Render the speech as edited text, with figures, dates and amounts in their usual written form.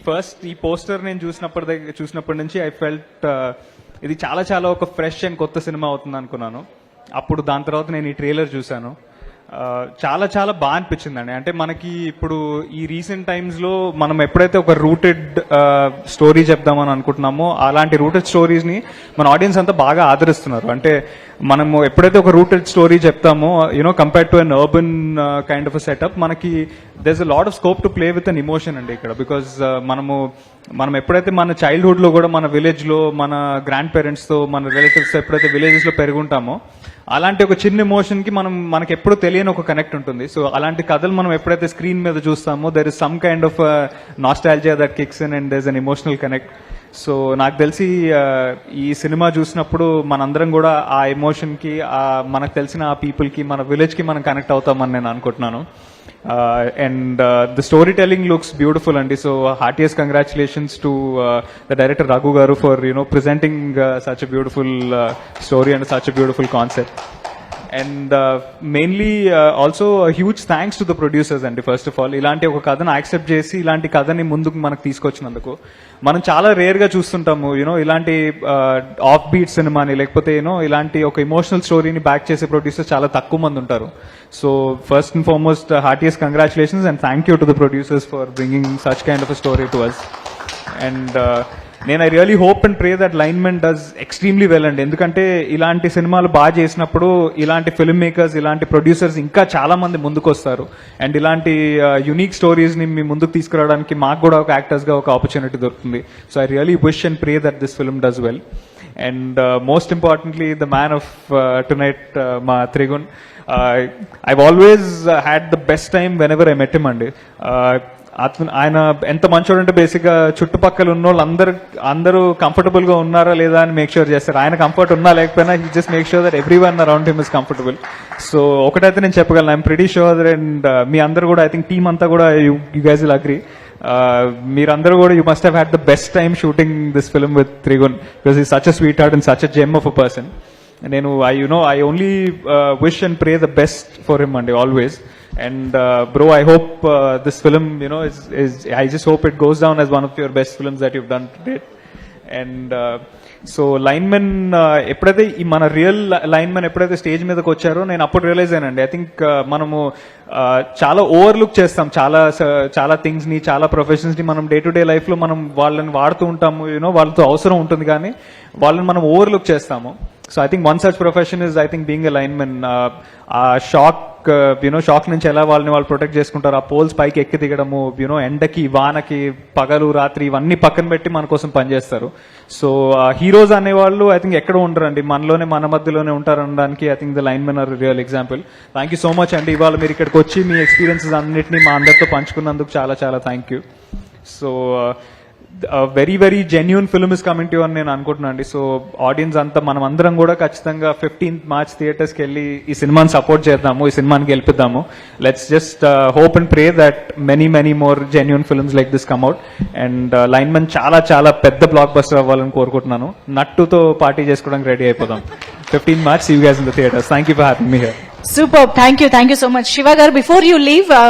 First ఈ poster నేను చూసినప్పటి నుంచి ఐ ఫెల్ట్ ఇది చాలా చాలా ఒక ఫ్రెష్ అండ్ కొత్త సినిమా అవుతుంది అనుకున్నాను. అప్పుడు దాని తర్వాత నేను ఈ ట్రైలర్ చూశాను. చాలా చాలా బాగా అనిపించిందండి. అంటే మనకి ఇప్పుడు ఈ రీసెంట్ టైమ్స్ లో మనం ఎప్పుడైతే ఒక రూటెడ్ స్టోరీ చెప్దామని అనుకుంటున్నామో అలాంటి రూటెడ్ స్టోరీస్ ని మన ఆడియన్స్ అంతా బాగా ఆదరిస్తున్నారు. అంటే మనము ఎప్పుడైతే ఒక రూటెడ్ స్టోరీ చెప్తామో compare to an urban kind of setup, మనకి there's a lot of scope to play with an emotion అండి ఇక్కడ. బికాజ్ మనం ఎప్పుడైతే మన చైల్డ్హుడ్ లో కూడా మన విలేజ్ లో మన గ్రాండ్ పేరెంట్స్ తో మన రిలేటివ్స్ ఎప్పుడైతే విలేజెస్ లో పెరుగుంటామో అలాంటి ఒక చిన్న ఎమోషన్ కి మనకి ఎప్పుడు తెలియని ఒక కనెక్ట్ ఉంటుంది. సో అలాంటి కథలు మనం ఎప్పుడైతే స్క్రీన్ మీద చూస్తామో there is some kind of nostalgia that kicks in and there is an emotional connect. So నాకు తెలిసి ఈ సినిమా చూసినప్పుడు మనందరం కూడా ఆ ఎమోషన్ కి మనకు తెలిసిన ఆ పీపుల్ కి మన విలేజ్ కి మనం కనెక్ట్ అవుతామని నేను అనుకుంటున్నాను. And the storytelling looks beautiful, and so heartiest congratulations to the director Raghu Garu for presenting such a beautiful story and such a beautiful concept. And mainly also a huge thanks to the producers అండి. First of all ఇలాంటి ఒక కథను accept చేసి ఇలాంటి కథని ముందుకు మనకు తీసుకొచ్చినందుకు. మనం చాలా రేర్ గా చూస్తుంటాము ఇలాంటి ఆఫ్ బీట్ సినిమాని, లేకపోతే ఇలాంటి ఒక ఎమోషనల్ స్టోరీని బ్యాక్ చేసే ప్రొడ్యూసర్స్ చాలా తక్కువ మంది ఉంటారు. So first and foremost heartiest congratulations and thank you to the producers for bringing such kind of a story to us. And నేను I really hope and pray that Lineman does extremely well అండి. ఎందుకంటే ఇలాంటి సినిమాలు బాగా చేసినప్పుడు ఇలాంటి film makers, ఇలాంటి producers ఇంకా చాలా మంది ముందుకు వస్తారు. అండ్ ఇలాంటి యునిక్ స్టోరీస్ ని మీ ముందుకు తీసుకురావడానికి మాకు కూడా ఒక యాక్టర్స్ గా ఒక ఆపర్చునిటీ దొరుకుతుంది. So I really wish and pray that this film does well. And most importantly the man of tonight, మా Trigun. I've always had the best time whenever I met him అండి. ఆయన ఎంత మంచోడు అంటే బేసిక్ గా చుట్టుపక్కల ఉన్న వాళ్ళు అందరూ కంఫర్టబుల్ గా ఉన్నారా లేదా అని మేక్ షూర్ చేస్తారు. ఆయన కంఫర్ట్ ఉన్నా లేకపోయినా he just make sure that everyone around him is comfortable. So ఒకటైతే నేను చెప్పగలను, ఐఎమ్ ప్రిటీ షూర్ అండ్ మీ అందరూ కూడా, ఐ థింక్ టీమ్ అంతా కూడా యూ గైస్ విల్ అగ్రీ, మీరందరూ కూడా you must have had the best time shooting this film with Trigun, because he such a sweet heart and such a gem of a person. నేను I only wish and pray the best for him అండి, always. And bro, I hope this film I just hope it goes down as one of your best films that you've done to date. And so linemen ఎప్పుడైతే మన real linemen ఎప్పుడైతే stage మీదకి వచ్చారో నేను అప్పుడు realise అయ్యానండి. I think మనము చాలా ఓవర్లుక్ చేస్తాం చాలా థింగ్స్ ని, చాలా ప్రొఫెషన్స్ ని మనం డే టు డే లైఫ్ లో మనం వాళ్ళని వాడుతూ ఉంటాము, వాళ్ళతో అవసరం ఉంటుంది, కానీ వాళ్ళని మనం ఓవర్లుక్ చేస్తాము. So I think one such profession is I think being a linemen. ఆ షాక్ నుంచి ఎలా వాళ్ళని వాళ్ళు ప్రొటెక్ట్ చేసుకుంటారు, ఆ పోల్స్ పైకి ఎక్కి దిగడము, ఎండకి వానకి పగలు రాత్రి ఇవన్నీ పక్కన పెట్టి మన కోసం పనిచేస్తారు. సో హీరోస్ అనేవాళ్ళు ఐ థింక్ ఎక్కడ ఉంటారండి, మనలోనే మన మధ్యలోనే ఉంటారు అనడానికి I think the linemen are real example. Thank you so much అండి. ఇవాళ మీరు ఇక్కడికి వచ్చి మీ ఎక్స్పీరియన్సెస్ అన్నింటినీ మా అందరితో పంచుకున్నందుకు చాలా చాలా thank you. So very very genuine film is coming to అని నేను అనుకుంటున్నాను అండి. సో ఆడియన్స్ అంతా మనం అందరం కూడా ఖచ్చితంగా 15th March థియేటర్స్కి వెళ్ళి ఈ సినిమాని సపోర్ట్ చేద్దాము, ఈ సినిమాని గెలిపిద్దాము. Let's just hope and pray that many more genuine films like this come out. And Lineman చాలా చాలా పెద్ద బ్లాక్ బస్టర్ అవ్వాలని కోరుకుంటున్నాను. నట్టుతో పార్టీ చేసుకోవడానికి రెడీ అయిపోదాం. 15th March, see you guys in the theaters. Thank you for having me here. Superb. Thank you so much. Shiva garu, before you leave,